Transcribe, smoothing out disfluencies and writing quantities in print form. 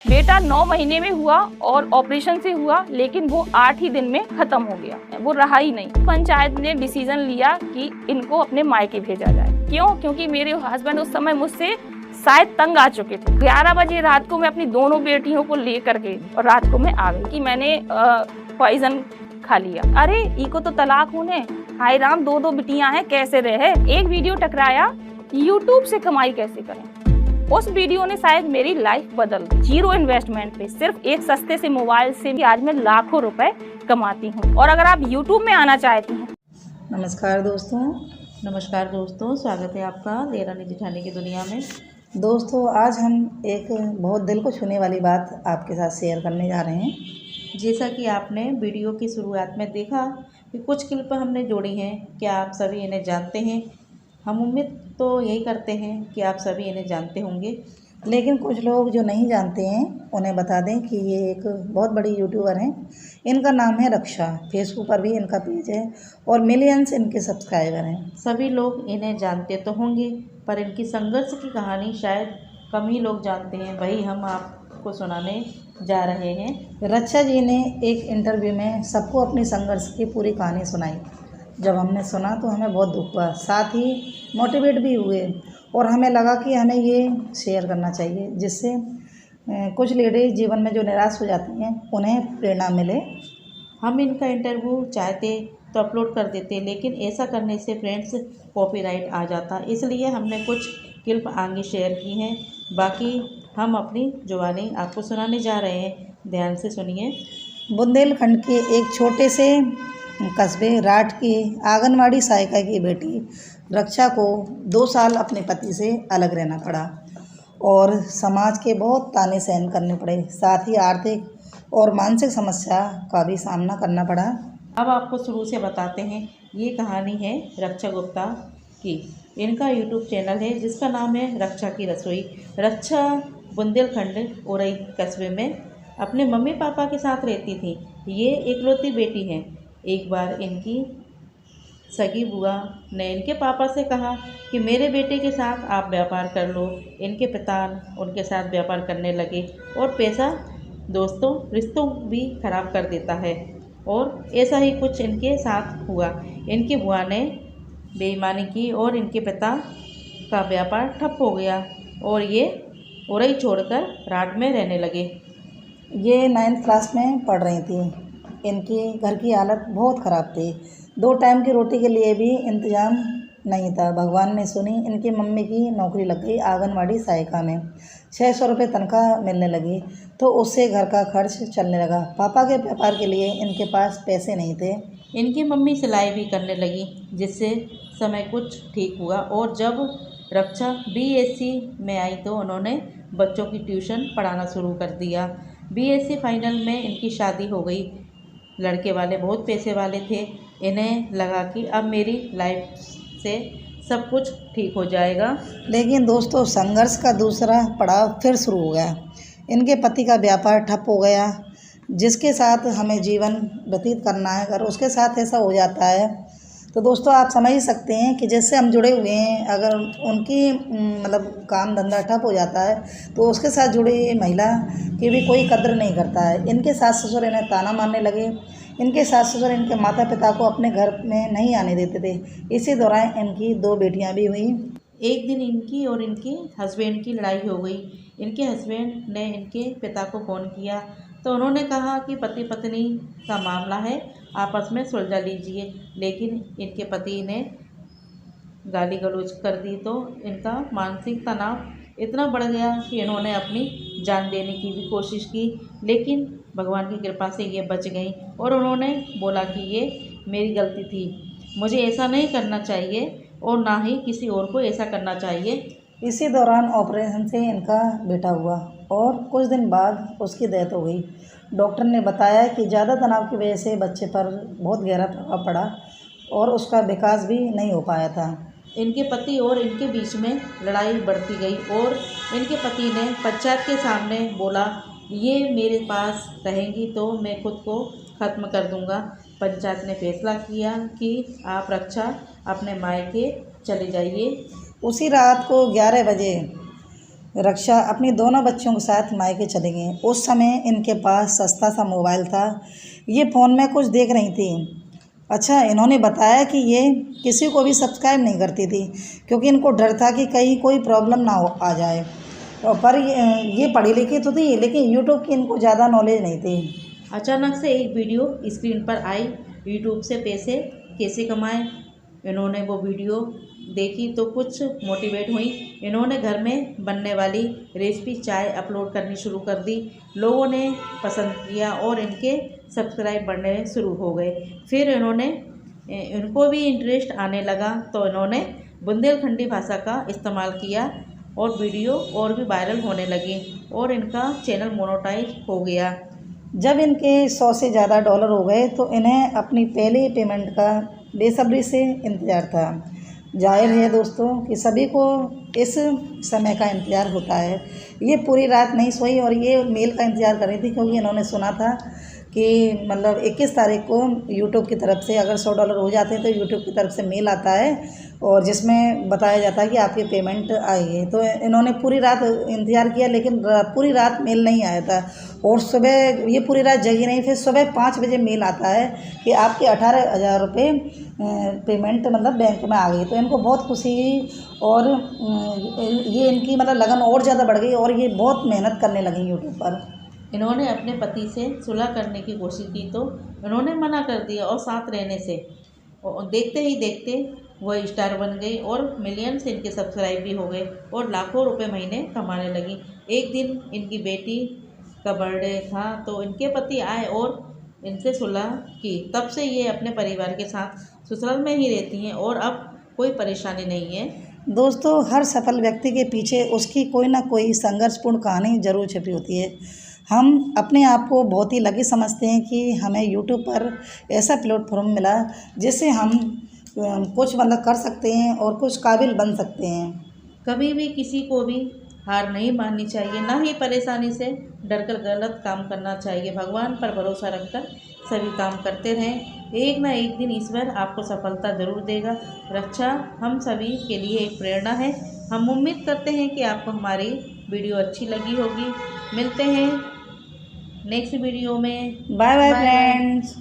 बेटा 9 महीने में हुआ और ऑपरेशन से हुआ, लेकिन वो 8 ही दिन में खत्म हो गया। वो रहा ही नहीं। पंचायत ने डिसीजन लिया कि इनको अपने मायके भेजा जाए। क्यों? क्योंकि मेरे हस्बैंड उस समय मुझसे शायद तंग आ चुके थे। 11 बजे रात को मैं अपनी दोनों बेटियों को लेकर के और रात को मैं आ गई कि मैंने पॉइजन खा लिया। अरे इको तो तलाक होने, हाय राम, 2 बिटियां हैं, कैसे रहे। एक वीडियो टकराया, यूट्यूब से कमाई कैसे करें। उस वीडियो ने शायद मेरी लाइफ बदल दी। 0 इन्वेस्टमेंट पे सिर्फ एक सस्ते से मोबाइल से भी आज मैं लाखों रुपए कमाती हूँ। और अगर आप यूट्यूब में आना चाहती हैं। नमस्कार दोस्तों, स्वागत है आपका देवरानी जेठानी की दुनिया में। दोस्तों आज हम एक बहुत दिल को छूने वाली बात आपके साथ शेयर करने जा रहे हैं। जैसा कि आपने वीडियो की शुरुआत में देखा कि कुछ क्लिप हमने जोड़ी हैं, क्या आप सभी इन्हें जानते हैं? हम उम्मीद तो यही करते हैं कि आप सभी इन्हें जानते होंगे, लेकिन कुछ लोग जो नहीं जानते हैं उन्हें बता दें कि ये एक बहुत बड़ी यूट्यूबर हैं। इनका नाम है रक्षा। फेसबुक पर भी इनका पेज है और मिलियंस इनके सब्सक्राइबर हैं। सभी लोग इन्हें जानते तो होंगे, पर इनकी संघर्ष की कहानी शायद कम ही लोग जानते हैं। वही हम आपको सुनाने जा रहे हैं। रक्षा जी ने एक इंटरव्यू में सबको अपनी संघर्ष की पूरी कहानी सुनाई। जब हमने सुना तो हमें बहुत दुख हुआ, साथ ही मोटिवेट भी हुए और हमें लगा कि हमें ये शेयर करना चाहिए, जिससे कुछ लेडीज जीवन में जो निराश हो जाती हैं उन्हें प्रेरणा मिले। हम इनका इंटरव्यू चाहते तो अपलोड कर देते, लेकिन ऐसा करने से फ्रेंड्स कॉपीराइट आ जाता, इसलिए हमने कुछ क्लिप आगे शेयर की हैं। बाकी हम अपनी जुबानी आपको सुनाने जा रहे हैं, ध्यान से सुनिए। बुंदेलखंड के एक छोटे से कस्बे राठ की आंगनवाड़ी सहायिका की बेटी रक्षा को 2 साल अपने पति से अलग रहना पड़ा और समाज के बहुत ताने सहन करने पड़े। साथ ही आर्थिक और मानसिक समस्या का भी सामना करना पड़ा। अब आपको शुरू से बताते हैं। ये कहानी है रक्षा गुप्ता की। इनका यूट्यूब चैनल है जिसका नाम है रक्षा की रसोई। रक्षा बुंदेलखंड उरई कस्बे में अपने मम्मी पापा के साथ रहती थी। ये इकलौती बेटी है। एक बार इनकी सगी बुआ ने इनके पापा से कहा कि मेरे बेटे के साथ आप व्यापार कर लो। इनके पिता उनके साथ व्यापार करने लगे और पैसा दोस्तों रिश्तों भी खराब कर देता है, और ऐसा ही कुछ इनके साथ हुआ। इनकी बुआ ने बेईमानी की और इनके पिता का व्यापार ठप हो गया और ये उरई छोड़कर राठ में रहने लगे। ये 9th क्लास में पढ़ रही थी। इनकी घर की हालत बहुत ख़राब थी। 2 टाइम की रोटी के लिए भी इंतज़ाम नहीं था। भगवान ने सुनी, इनकी मम्मी की नौकरी लग गई आंगनवाड़ी सहायिका में। 600 रुपये तनख्वाह मिलने लगी तो उससे घर का खर्च चलने लगा। पापा के व्यापार के लिए इनके पास पैसे नहीं थे। इनकी मम्मी सिलाई भी करने लगी, जिससे समय कुछ ठीक हुआ। और जब रक्षा BSc में आई तो उन्होंने बच्चों की ट्यूशन पढ़ाना शुरू कर दिया। BSc फाइनल में इनकी शादी हो गई। लड़के वाले बहुत पैसे वाले थे। इन्हें लगा कि अब मेरी लाइफ से सब कुछ ठीक हो जाएगा। लेकिन दोस्तों संघर्ष का दूसरा पड़ाव फिर शुरू हो गया। इनके पति का व्यापार ठप हो गया। जिसके साथ हमें जीवन व्यतीत करना है, अगर उसके साथ ऐसा हो जाता है तो दोस्तों आप समझ ही सकते हैं कि जैसे हम जुड़े हुए हैं, अगर उनकी मतलब काम धंधा ठप हो जाता है तो उसके साथ जुड़ी महिला की भी कोई कद्र नहीं करता है। इनके सास ससुर इन्हें ताना मारने लगे। इनके सास ससुर इनके माता पिता को अपने घर में नहीं आने देते थे। इसी दौरान इनकी 2 बेटियां भी हुई। एक दिन इनकी और इनके हस्बैंड की लड़ाई हो गई। इनके हस्बैंड ने इनके पिता को फ़ोन किया तो उन्होंने कहा कि पति पत्नी का मामला है, आपस में सुलझा लीजिए। लेकिन इनके पति ने गाली गलौज कर दी तो इनका मानसिक तनाव इतना बढ़ गया कि इन्होंने अपनी जान देने की भी कोशिश की, लेकिन भगवान की कृपा से ये बच गई। और उन्होंने बोला कि ये मेरी गलती थी, मुझे ऐसा नहीं करना चाहिए और ना ही किसी और को ऐसा करना चाहिए। इसी दौरान ऑपरेशन से इनका बेटा हुआ और कुछ दिन बाद उसकी डेथ हो गई। डॉक्टर ने बताया कि ज़्यादा तनाव की वजह से बच्चे पर बहुत गहरा प्रभाव पड़ा और उसका विकास भी नहीं हो पाया था। इनके पति और इनके बीच में लड़ाई बढ़ती गई और इनके पति ने पंचायत के सामने बोला, ये मेरे पास रहेंगी तो मैं खुद को ख़त्म कर दूंगा। पंचायत ने फैसला किया कि आप रक्षा अपने मायके चले जाइए। उसी रात को 11 बजे रक्षा अपनी दोनों बच्चों के साथ मायके चले गए। उस समय इनके पास सस्ता सा मोबाइल था। ये फ़ोन में कुछ देख रही थी। अच्छा, इन्होंने बताया कि ये किसी को भी सब्सक्राइब नहीं करती थी, क्योंकि इनको डर था कि कहीं कोई प्रॉब्लम ना हो आ जाए। पर ये पढ़ी लिखी तो थी, लेकिन यूट्यूब की इनको ज़्यादा नॉलेज नहीं थी। अचानक से एक वीडियो स्क्रीन पर आई, यूट्यूब से पैसे कैसे कमाएं। इन्होंने वो वीडियो देखी तो कुछ मोटिवेट हुई। इन्होंने घर में बनने वाली रेसिपी चाय अपलोड करनी शुरू कर दी। लोगों ने पसंद किया और इनके सब्सक्राइब बढ़ने शुरू हो गए। फिर इनको भी इंटरेस्ट आने लगा, तो इन्होंने बुंदेलखंडी भाषा का इस्तेमाल किया और वीडियो और भी वायरल होने लगी और इनका चैनल मोनेटाइज हो गया। जब इनके 100 से ज़्यादा डॉलर हो गए तो इन्हें अपनी पहली पेमेंट का बेसब्री से इंतज़ार था। जाहिर है दोस्तों कि सभी को इस समय का इंतज़ार होता है। ये पूरी रात नहीं सोई और ये मेल का इंतज़ार कर रही थी, क्योंकि इन्होंने सुना था कि मतलब 21 तारीख को यूट्यूब की तरफ से अगर $100 हो जाते हैं तो यूट्यूब की तरफ से मेल आता है और जिसमें बताया जाता है कि आपकी पेमेंट आई है। तो इन्होंने पूरी रात इंतज़ार किया, लेकिन पूरी रात मेल नहीं आया था और सुबह ये पूरी रात जगी नहीं। फिर सुबह 5 बजे मेल आता है कि आपके 18,000 रुपये पेमेंट मतलब बैंक में आ गई। तो इनको बहुत खुशी हुई और ये इनकी मतलब लगन और ज़्यादा बढ़ गई और ये बहुत मेहनत करने लगी यूट्यूब पर। इन्होंने अपने पति से सुलह करने की कोशिश की तो उन्होंने मना कर दिया और साथ रहने से और देखते ही देखते वह स्टार बन गई और मिलियंस इनके सब्सक्राइब भी हो गए और लाखों रुपए महीने कमाने लगी। एक दिन इनकी बेटी का बर्थडे था तो इनके पति आए और इनसे सुलह की। तब से ये अपने परिवार के साथ ससुराल में ही रहती हैं और अब कोई परेशानी नहीं है। दोस्तों, हर सफल व्यक्ति के पीछे उसकी कोई ना कोई संघर्षपूर्ण कहानी जरूर छिपी होती है। हम अपने आप को बहुत ही लकी समझते हैं कि हमें यूट्यूब पर ऐसा प्लेटफॉर्म मिला जिससे हम कुछ मतलब कर सकते हैं और कुछ काबिल बन सकते हैं। कभी भी किसी को भी हार नहीं माननी चाहिए, ना ही परेशानी से डरकर गलत काम करना चाहिए। भगवान पर भरोसा रखकर सभी काम करते रहें। एक ना एक दिन ईश्वर आपको सफलता ज़रूर देगा। रक्षा हम सभी के लिए एक प्रेरणा है। हम उम्मीद करते हैं कि आपको हमारी वीडियो अच्छी लगी होगी। मिलते हैं नेक्स्ट वीडियो में। Bye bye friends.